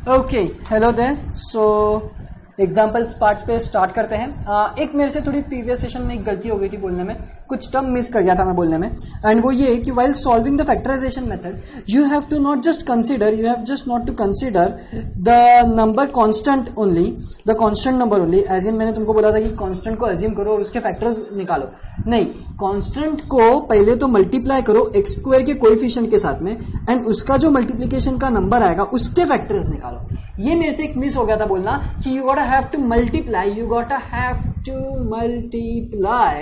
Okay, hello there. So examples part पे start करते हैं। एक मेरे से थोड़ी प्रीवियस सेशन में एक गलती हो गई थी बोलने में, कुछ टर्म मिस कर गया था मैं बोलने में, एंड वो ये कि while solving the factorization method you have to not just consider the number constant only, the constant number only, as in मैंने तुमको बोला था कि कांस्टेंट को एज्यूम करो और उसके फैक्टर्स निकालो। नहीं, कांस्टेंट को पहले तो मल्टीप्लाई करो एक्स स्क्वायर के कोएफिशिएंट के साथ में, एंड उसका जो मल्टीप्लीकेशन का नंबर आएगा उसके फैक्टर्स निकालो। ये मेरे से एक मिस हो गया था बोलना कि you gotta have to multiply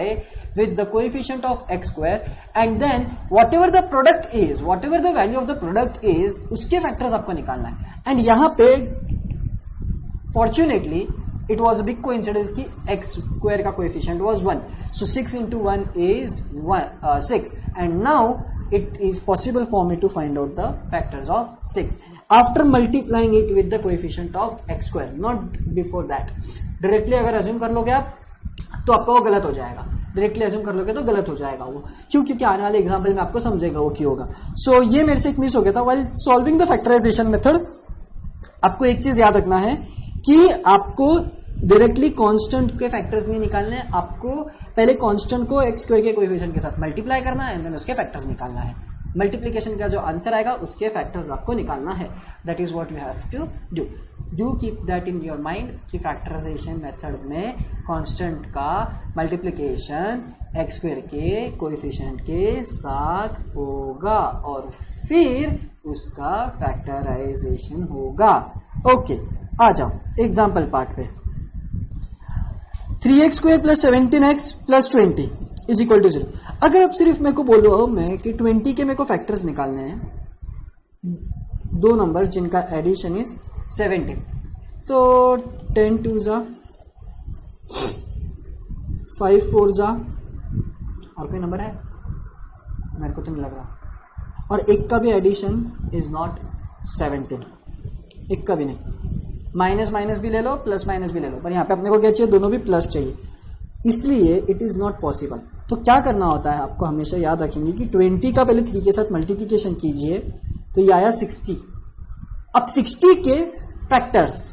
with the coefficient of x square, and then whatever the value of the product is, उसके factors आपको निकालना है। and यहाँ पे fortunately it was a big coincidence कि x square का coefficient was 1, so 6 into 1 is 6, and now it is possible for me to find out the factors of 6 after multiplying it with the coefficient of x square, not before that. Directly अगर assume कर लोगे आप तो आपका वो गलत हो जाएगा, डायरेक्टली अज्यूम कर लोगे तो गलत हो जाएगा वो, क्योंकि आने वाले एग्जाम्पल में आपको समझेगा वो क्यों होगा। सो ये मेरे से एक मिस हो गया था। While solving the factorization method आपको एक चीज याद रखना है कि आपको डायरेक्टली कांस्टेंट के फैक्टर्स नहीं निकालने हैं, आपको पहले कांस्टेंट को एक्स स्क्वायर के कोएफिशिएंट के साथ मल्टीप्लाई करना है, एंड देन उसके फैक्टर्स निकालना है। मल्टीप्लिकेशन का जो आंसर आएगा उसके फैक्टर्स आपको निकालना है। That is what you have to do keep that in your mind कि फैक्टराइजेशन मेथड में कांस्टेंट का मल्टीप्लिकेशन एक्स स्क्वायर के कोएफिशिएंट के साथ होगा और फिर उसका फैक्टराइजेशन होगा। ओके, आ जाओ एग्जाम्पल पार्ट पे। 3x square plus 17x plus 20 is equal to 0। अगर आप सिर्फ मेरे को बोलो मैं कि 20 के मेरे को फैक्टर्स निकालने हैं, दो नंबर जिनका एडिशन इज 17, तो 10 2 जा 5 4 जा, और कोई नंबर है मेरे को तो नहीं लग रहा, और एक का भी एडिशन इज नॉट 17, एक का भी नहीं। माइनस माइनस भी ले लो, प्लस माइनस भी ले लो, पर यहाँ पे अपने को क्या चाहिए, दोनों भी प्लस चाहिए, इसलिए इट इज नॉट पॉसिबल। तो क्या करना होता है, आपको हमेशा याद रखेंगे कि 20 का पहले 3 के साथ मल्टीप्लिकेशन कीजिए तो ये आया 60। अब 60 के फैक्टर्स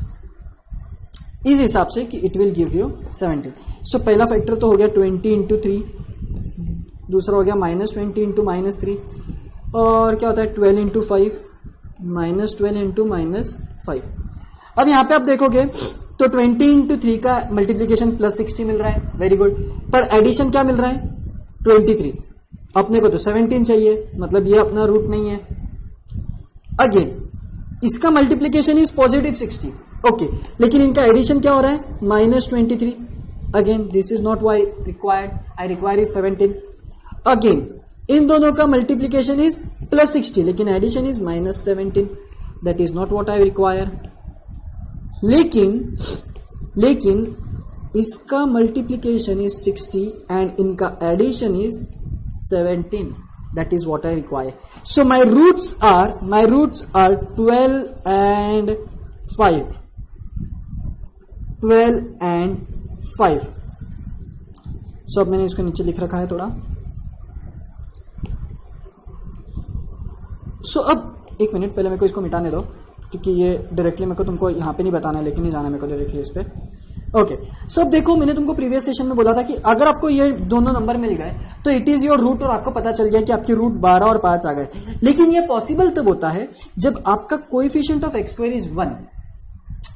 इस हिसाब से कि इट विल गिव यू 17। सो पहला फैक्टर तो हो गया 20 इंटू 3, दूसरा हो गया -20 इंटू -3, और क्या होता है 12 इंटू 5 -12 इंटू -5। अब यहां पे आप देखोगे तो 20 इंटू 3 का मल्टीप्लीकेशन प्लस 60 मिल रहा है, वेरी गुड, पर एडिशन क्या मिल रहा है 23। अपने को तो 17 चाहिए, मतलब ये अपना रूट नहीं है। अगेन इसका मल्टीप्लीकेशन इज पॉजिटिव 60, ओके, लेकिन इनका एडिशन क्या हो रहा है -23। Again this is not why required, I require is 17। Again इन दोनों का मल्टीप्लीकेशन इज प्लस 60, लेकिन addition is -17, that is not what I require. लेकिन इसका मल्टीप्लिकेशन इज 60 एंड इनका addition is 17, that is what I require. So my roots are 12 and 5, 12 and 5। So अब मैंने इसको नीचे लिख रखा है थोड़ा। सो अब एक मिनट पहले मेरे को इसको मिटाने दो, क्योंकि ये डायरेक्टली मेरे को तुमको यहाँ पे नहीं बताना है, लेकिन नहीं जाना मेरे को डायरेक्टली इस पे। ओके, सो अब देखो मैंने तुमको प्रीवियस सेशन में बोला था कि अगर आपको ये दोनों नंबर मिल गए तो इट इज योर रूट, और आपको पता चल गया कि आपकी रूट 12 और 5 आ गए। लेकिन ये पॉसिबल तब होता है जब आपका coefficient of x square is 1,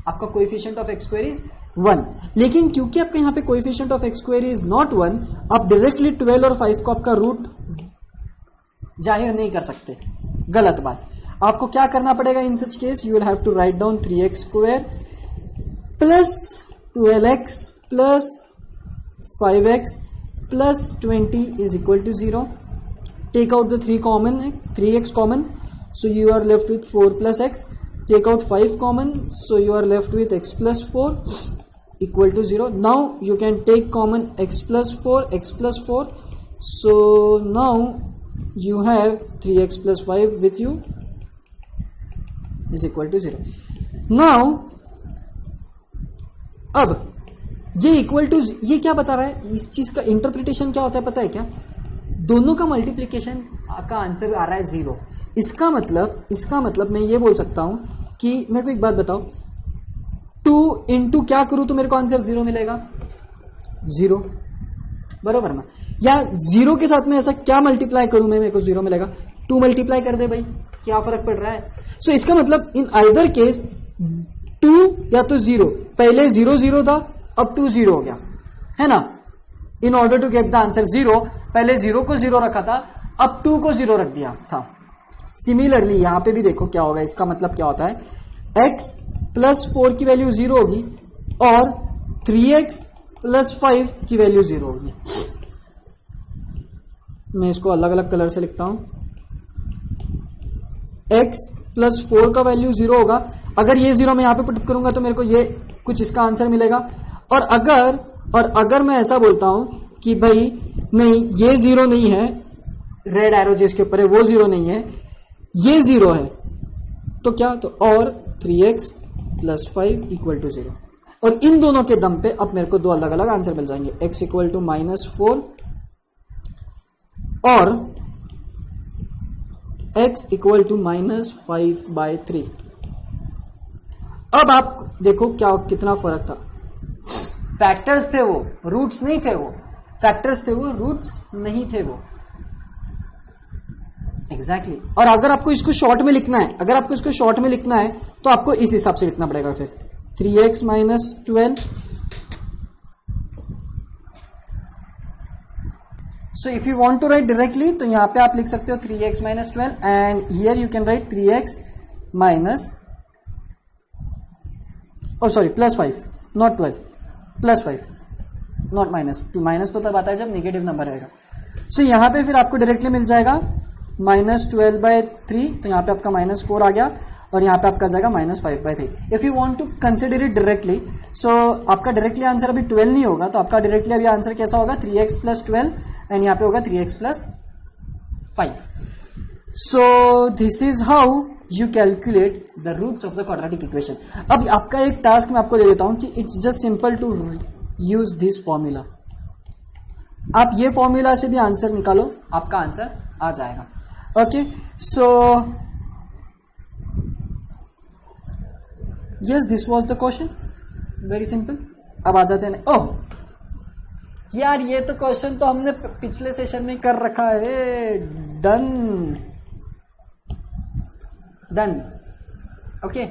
आपका coefficient of x square is 1। लेकिन क्योंकि आपका यहाँ पे coefficient of x square is not 1, आप डायरेक्टली 12 और 5 को आपका रूट जाहिर नहीं कर सकते, गलत बात। आपको क्या करना पड़ेगा in such case, you will have to write down 3x square plus 12x plus 5x plus 20 is equal to 0। Take out the 3x common, so you are left with 4 plus x। Take out 5 common, so you are left with x plus 4 equal to 0। Now you can take common x plus 4, so now you have 3x plus 5 with you is equal to 0. Now अब ये equal to, ये क्या बता रहा है, इस चीज का इंटरप्रिटेशन क्या होता है पता है क्या, दोनों का मल्टीप्लिकेशन का आंसर आ रहा है 0। इसका मतलब मैं ये बोल सकता हूं कि मेरे को एक बात बताओ, 2 इंटू क्या करूं तो मेरे को आंसर 0 मिलेगा, 0, बरोबर ना। या 0 के साथ में ऐसा क्या मल्टीप्लाई करूं मैं, मेरे को 0 मिलेगा, 2 मल्टीप्लाई कर दे भाई, क्या फर्क पड़ रहा है। सो इसका मतलब इन आइदर केस 2 या तो 0, पहले 0 0 था, अब 2 0 हो गया, है ना। In order to get the answer 0, पहले 0 को 0 रखा था, अब 2 को 0 रख दिया था। सिमिलरली यहां पे भी देखो क्या होगा, इसका मतलब क्या होता है, x प्लस 4 की वैल्यू 0 होगी और 3x प्लस 5 की वैल्यू 0 होगी। मैं इसको अलग अलग कलर से लिखता हूं, x प्लस 4 का वैल्यू 0 होगा, अगर ये 0 मैं यहां पे पुट करूंगा तो मेरे को ये कुछ इसका आंसर मिलेगा। और अगर मैं ऐसा बोलता हूं कि भाई नहीं ये 0 नहीं है, रेड एरो जिसके ऊपर है वो 0 नहीं है, ये 0 है, तो क्या, तो और 3x प्लस 5 इक्वल टू 0। और इन दोनों के दम पे अब मेरे को दो अलग अलग आंसर मिल जाएंगे, x इक्वल टू -4 और x इक्वल टू -5/3। अब आप देखो क्या कितना फर्क था, फैक्टर्स थे वो, रूट्स नहीं थे वो, फैक्टर्स थे वो, रूट्स नहीं थे वो, एग्जैक्टली और अगर आपको इसको शॉर्ट में लिखना है, अगर आपको इसको शॉर्ट में लिखना है तो आपको इस हिसाब से लिखना पड़ेगा, फिर 3x minus 12। So if you want to write directly तो यहां पे आप लिख सकते हो 3x minus 12 and here you can write 3x minus plus 5, not 12, plus 5, not minus. Minus तो तब आता है जब नेगेटिव नंबर रहेगा। सो यहां पे फिर आपको डायरेक्टली मिल जाएगा -12/3, तो यहां पे आपका -4 आ गया और यहां पे आपका जाएगा -5/3। If you want to consider it directly, so आपका डायरेक्टली आंसर अभी 12 नहीं होगा, तो आपका डायरेक्टली अभी आंसर कैसा होगा, 3x प्लस 12 एंड यहां पे होगा 3x plus 5। So this is how you calculate the roots of the quadratic equation. अब आपका एक टास्क मैं आपको दे देता हूं कि it's just simple to use this formula. आप ये फॉर्मूला से भी आंसर निकालो, आपका आंसर आ जाएगा। Okay, so yes this was the question, very simple. अब आ जाते हैं, ओह यार ये तो क्वेश्चन तो हमने पिछले सेशन में कर रखा है, डन ओके।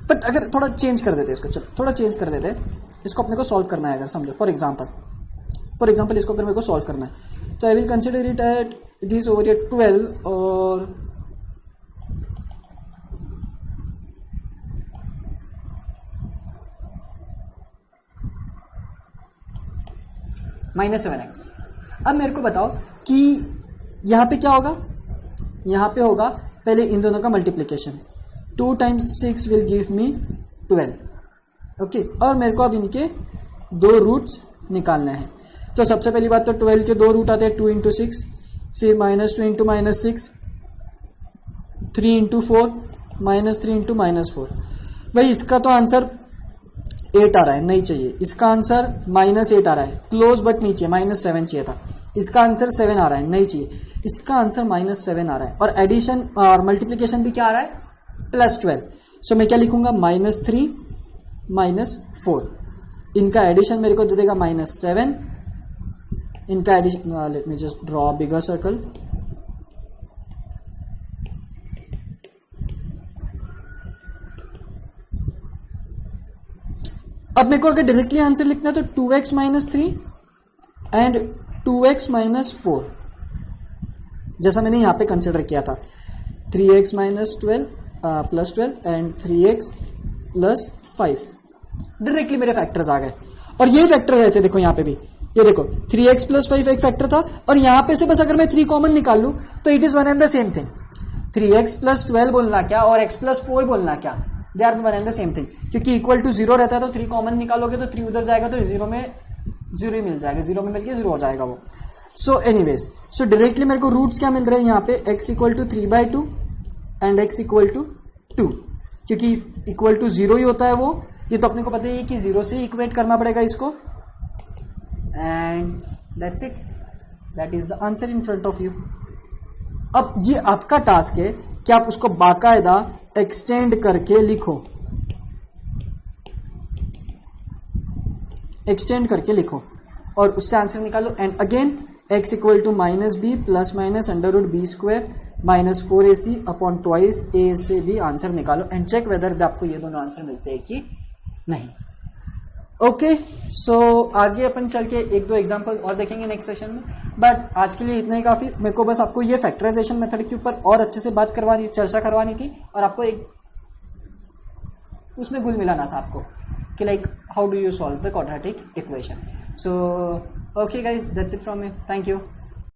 बट अगर थोड़ा चेंज कर देते इसको, चलो थोड़ा चेंज कर देते, इसको अपने को सॉल्व करना है, अगर समझो फॉर एग्जाम्पल इसको अगर मेरे को सॉल्व करना है तो I will consider it at this over ये 12 और -7x। अब मेरे को बताओ कि यहां पे क्या होगा, यहां पे होगा पहले इन दोनों का multiplication, 2 × 6 will give me 12, okay. और मेरे को अब इनके दो रूट्स निकालने हैं। तो सबसे पहली बात तो 12 के दो रूट आते हैं, 2 × 6, फिर -2 × -6, 3 × 4, -3 × -4। भाई इसका तो आंसर 8 आ रहा है, नहीं चाहिए। इसका आंसर -8 आ रहा है, क्लोज बट नहीं चाहिए, -7 चाहिए था। इसका आंसर 7 आ रहा है, नहीं चाहिए। इसका आंसर -7 आ रहा है और एडिशन और मल्टीप्लीकेशन भी क्या आ रहा है, +12। सो मैं क्या लिखूंगा, -3 -4। इनका एडिशन मेरे को दे देगा -7, इनका addition, let me just draw bigger circle. अब मेरे को अगर डायरेक्टली आंसर लिखना है तो 2x - 3 एंड 2x - 4, जैसा मैंने यहां पे कंसिडर किया था, 3x - 12 +12 एंड 3x + 5। डायरेक्टली मेरे फैक्टर्स आ गए और ये फैक्टर रहते, देखो यहां पे भी, ये देखो 3x + 5 एक फैक्टर था और यहां पे से बस अगर मैं 3 कॉमन निकाल लूं तो it is one and the same thing. 3x + 12 बोलना क्या और x + 4 बोलना क्या, they are one and the same thing. क्योंकि इक्वल टू 0 रहता है तो 3 कॉमन निकालोगे तो 3 उधर जाएगा तो 0 में 0 ही मिल जाएगा, 0 में मिलके 0 हो जाएगा वो। सो एनीवेज, सो डायरेक्टली मेरे को रूट्स क्या मिल रहे हैं यहाँ पे, x = 3/2 एंड x = 2, क्योंकि इक्वल टू 0 ही होता है वो। ये तो अपने को पता ही है कि 0 से इक्वेट करना पड़ेगा इसको, and that's it, that is the answer in front of you. अब ये आपका टास्क है कि आप उसको बाकायदा एक्सटेंड करके लिखो, एक्सटेंड करके लिखो और उससे आंसर निकालो। And again x equal to minus B plus minus under root B square minus 4ac upon twice A से भी आंसर निकालो एंड चेक वेदर आपको ये दोनों आंसर मिलते हैं कि नहीं। ओके, सो आगे अपन चल के एक दो एग्जांपल और देखेंगे नेक्स्ट सेशन में, बट आज के लिए इतना ही काफी। मेरे को बस आपको ये फैक्टराइजेशन मेथड के ऊपर और अच्छे से बात करवानी, चर्चा करवानी थी और आपको एक उसमें घुल मिलाना था आपको कि like how do you solve the quadratic equation. So okay guys, that's it from me, thank you.